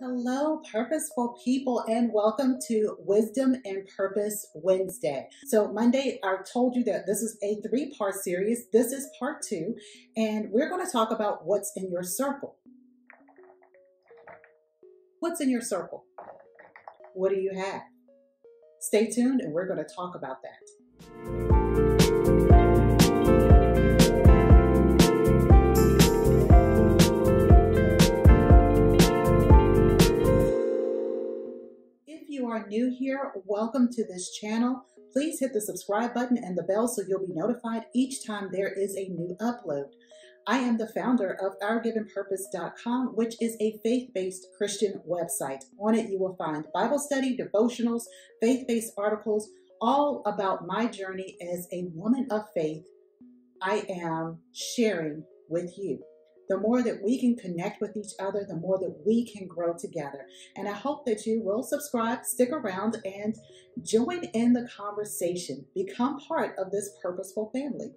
Hello, purposeful people, and welcome to Wisdom and Purpose Wednesday. So Monday, I told you that this is a three-part series. This is part two, and we're going to talk about what's in your circle. What's in your circle? What do you have? Stay tuned, and we're going to talk about that. If you are new here, welcome to this channel. Please hit the subscribe button and the bell so you'll be notified each time there is a new upload. I am the founder of OurGivenPurpose.com, which is a faith-based Christian website. On it, you will find Bible study, devotionals, faith-based articles, all about my journey as a woman of faith I am sharing with you. The more that we can connect with each other, the more that we can grow together. And I hope that you will subscribe, stick around, and join in the conversation. Become part of this purposeful family.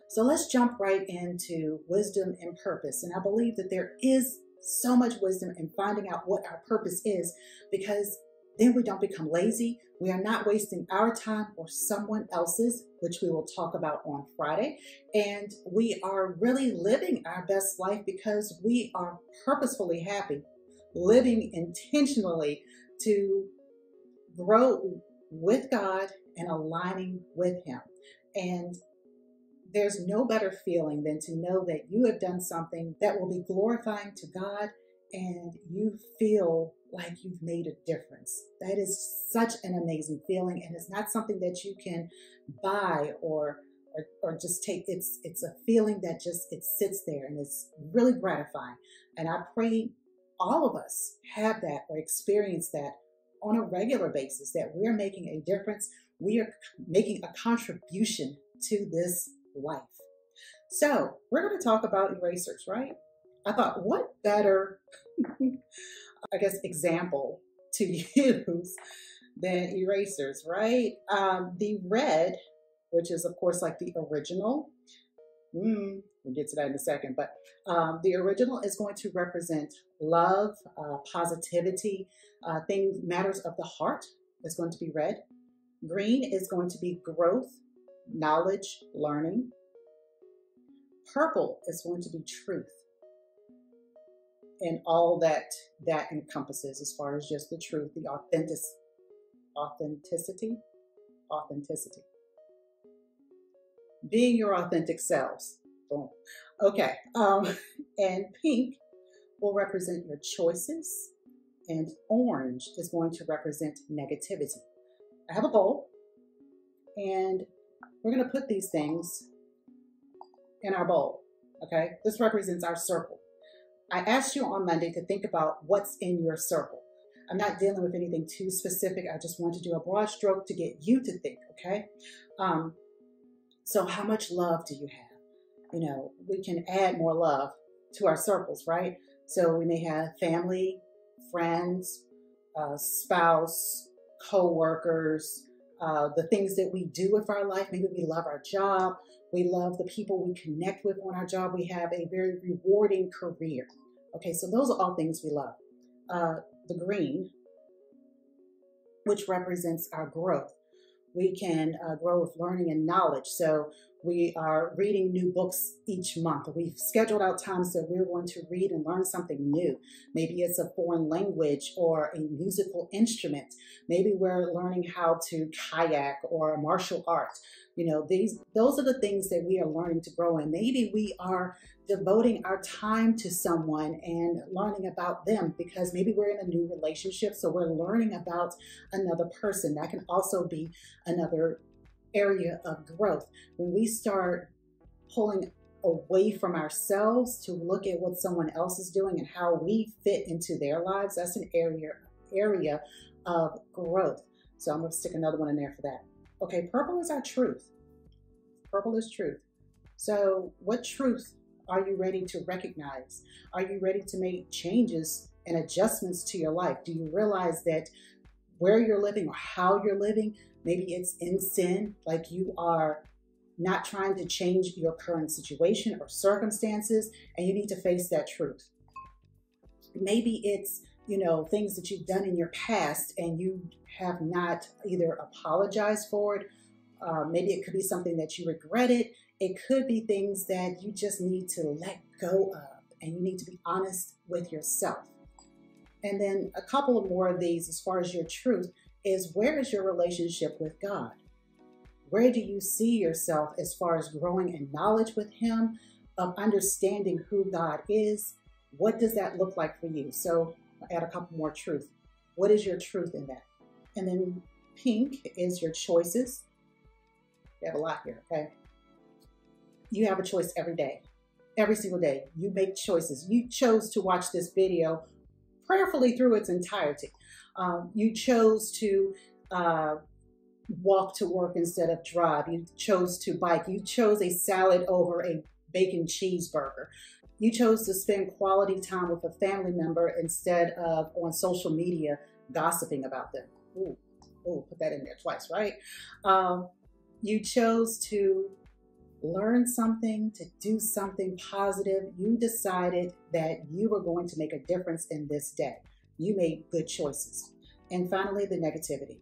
So let's jump right into wisdom and purpose. And I believe that there is so much wisdom in finding out what our purpose is, because then we don't become lazy. We are not wasting our time or someone else's, which we will talk about on Friday. And we are really living our best life because we are purposefully happy, living intentionally to grow with God and aligning with Him. And there's no better feeling than to know that you have done something that will be glorifying to God and you feel like you've made a difference. That is such an amazing feeling, and it's not something that you can buy or just take. It's a feeling that it sits there, and it's really gratifying. And I pray all of us have that or experience that on a regular basis, that we're making a difference. We are making a contribution to this life. So we're going to talk about erasers, right? I thought, what better, example to use than erasers, right? The red, which is, of course, like the original. We'll get to that in a second. But the original is going to represent love, positivity, matters of the heart is going to be red. Green is going to be growth, knowledge, learning. Purple is going to be truth, and all that encompasses as far as just the truth, the authenticity, being your authentic selves. Boom. Okay. And pink will represent your choices, and orange is going to represent negativity. I have a bowl, and we're going to put these things in our bowl. Okay. This represents our circle. I asked you on Monday to think about what's in your circle. I'm not dealing with anything too specific. I just want to do a broad stroke to get you to think, okay? So how much love do you have? You know, we can add more love to our circles, right? So we may have family, friends, spouse, co-workers, the things that we do with our life. Maybe we love our job. We love the people we connect with on our job. We have a very rewarding career. Okay, so those are all things we love. The green, which represents our growth. We can grow with learning and knowledge. So we are reading new books each month. We've scheduled out times that we're going to read and learn something new. Maybe it's a foreign language or a musical instrument. Maybe we're learning how to kayak or martial arts. You know, those are the things that we are learning to grow in. Maybe we are devoting our time to someone and learning about them because maybe we're in a new relationship, so we're learning about another person. That can also be another area of growth. When we start pulling away from ourselves to look at what someone else is doing and how we fit into their lives, that's an area of growth. So I'm going to stick another one in there for that. Okay, purple is our truth. Purple is truth. So what truth are you ready to recognize? Are you ready to make changes and adjustments to your life? Do you realize that where you're living or how you're living, maybe it's in sin, like you are not trying to change your current situation or circumstances, and you need to face that truth. Maybe it's, things that you've done in your past and you have not either apologized for it. Maybe it could be something that you regretted. It could be things that you just need to let go of, and you need to be honest with yourself. And then a couple of more of these, as far as your truth, is where is your relationship with God? Where do you see yourself as far as growing in knowledge with Him, of understanding who God is? What does that look like for you? So I'll add a couple more truth. What is your truth in that? And then pink is your choices. You have a lot here, okay? You have a choice every day. Every single day, you make choices. You chose to watch this video prayerfully through its entirety. You chose to walk to work instead of drive. You chose to bike. You chose a salad over a bacon cheeseburger. You chose to spend quality time with a family member instead of on social media gossiping about them. Ooh, put that in there twice, right? You chose to learn something, to do something positive. You decided that you were going to make a difference in this day. You made good choices. And finally, the negativity.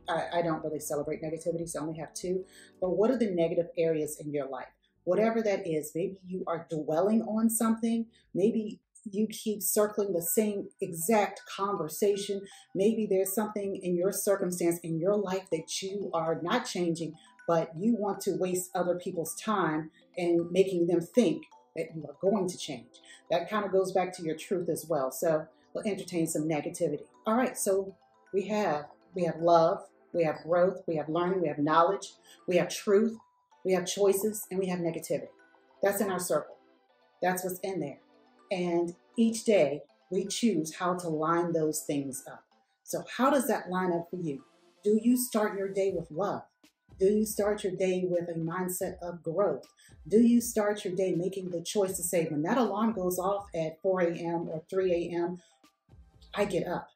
I don't really celebrate negativity, so I only have two. But what are the negative areas in your life? Whatever that is, maybe you are dwelling on something. Maybe you keep circling the same exact conversation. Maybe there's something in your circumstance in your life that you are not changing, but you want to waste other people's time and making them think that you are going to change. That kind of goes back to your truth as well. So we'll entertain some negativity. All right, so we have love, we have growth, we have learning, we have knowledge, we have truth, we have choices, and we have negativity. That's in our circle. That's what's in there. And each day we choose how to line those things up. So how does that line up for you? Do you start your day with love? Do you start your day with a mindset of growth? Do you start your day making the choice to say, when that alarm goes off at 4 a.m. or 3 a.m., I get up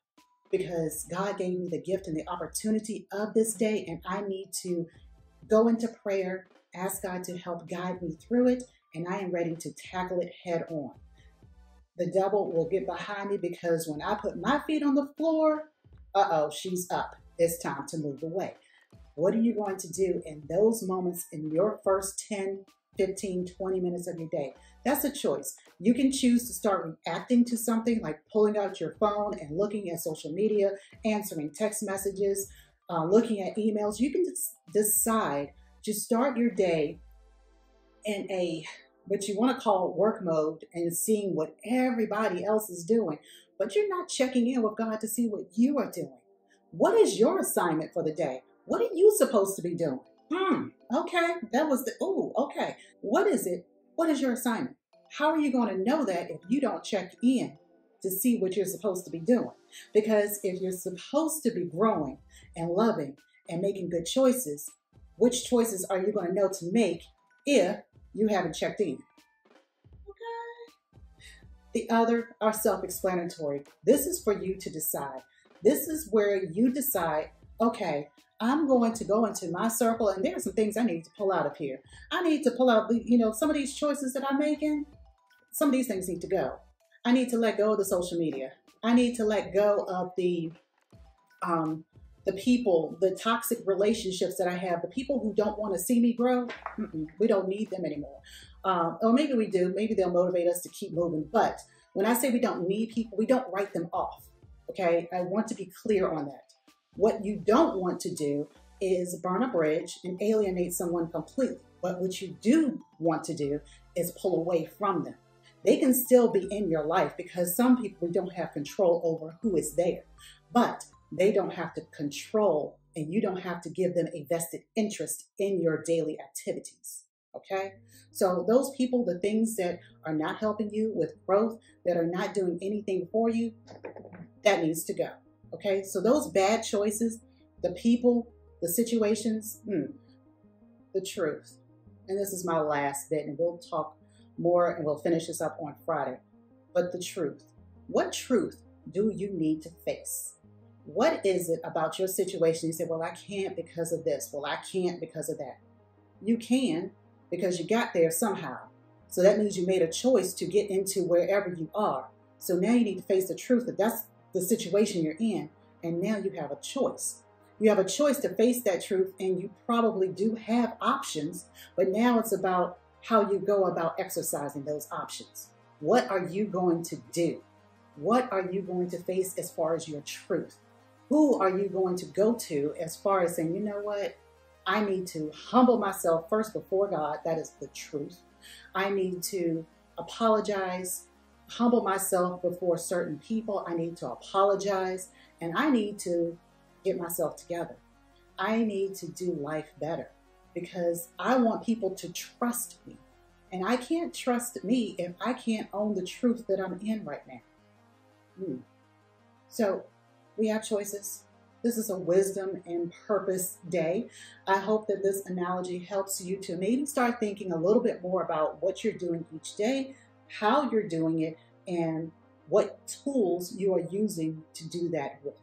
because God gave me the gift and the opportunity of this day, and I need to go into prayer, ask God to help guide me through it, and I am ready to tackle it head on. The devil will get behind me because when I put my feet on the floor, she's up. It's time to move away. What are you going to do in those moments in your first 10, 15, 20 minutes of your day? That's a choice. You can choose to start reacting to something like pulling out your phone and looking at social media, answering text messages, looking at emails. You can decide to start your day in what you want to call work mode and seeing what everybody else is doing, but you're not checking in with God to see what you are doing. What is your assignment for the day? What are you supposed to be doing? Okay, that was okay. What is it? What is your assignment? How are you going to know that if you don't check in to see what you're supposed to be doing? Because if you're supposed to be growing and loving and making good choices, which choices are you going to know to make if you haven't checked in? Okay. The other are self-explanatory. This is for you to decide. This is where you decide, okay, I'm going to go into my circle, and there are some things I need to pull out of here. I need to pull out, some of these choices that I'm making. Some of these things need to go. I need to let go of the social media. I need to let go of the people, the toxic relationships that I have, the people who don't want to see me grow. We don't need them anymore. Or maybe we do. Maybe they'll motivate us to keep moving. But when I say we don't need people, we don't write them off. Okay, I want to be clear on that. What you don't want to do is burn a bridge and alienate someone completely. But what you do want to do is pull away from them. They can still be in your life because some people don't have control over who is there. But they don't have to control, and you don't have to give them a vested interest in your daily activities. Okay? So those people, the things that are not helping you with growth, that are not doing anything for you, that needs to go. Okay, so those bad choices, the people, the situations, the truth. And this is my last bit, and we'll talk more and we'll finish this up on Friday. But the truth. What truth do you need to face? What is it about your situation? You say, well, I can't because of this. Well, I can't because of that. You can because you got there somehow. So that means you made a choice to get into wherever you are. So now you need to face the truth that that's the situation you're in. And now you have a choice. You have a choice to face that truth, and you probably do have options, but now it's about how you go about exercising those options. What are you going to do? What are you going to face as far as your truth? Who are you going to go to as far as saying, you know what? I need to humble myself first before God. That is the truth. I need to apologize, humble myself before certain people. I need to apologize, and I need to get myself together. I need to do life better because I want people to trust me. And I can't trust me if I can't own the truth that I'm in right now. So we have choices. This is a wisdom and purpose day. I hope that this analogy helps you to maybe start thinking a little bit more about what you're doing each day, how you're doing it, and what tools you are using to do that with.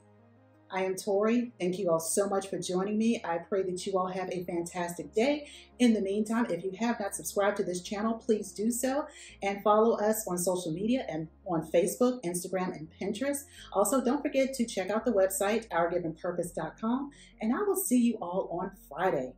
I am Torrie. Thank you all so much for joining me. I pray that you all have a fantastic day. In the meantime, if you have not subscribed to this channel, please do so and follow us on social media and on Facebook, Instagram, and Pinterest. Also, don't forget to check out the website, ourgivenpurpose.com, and I will see you all on Friday.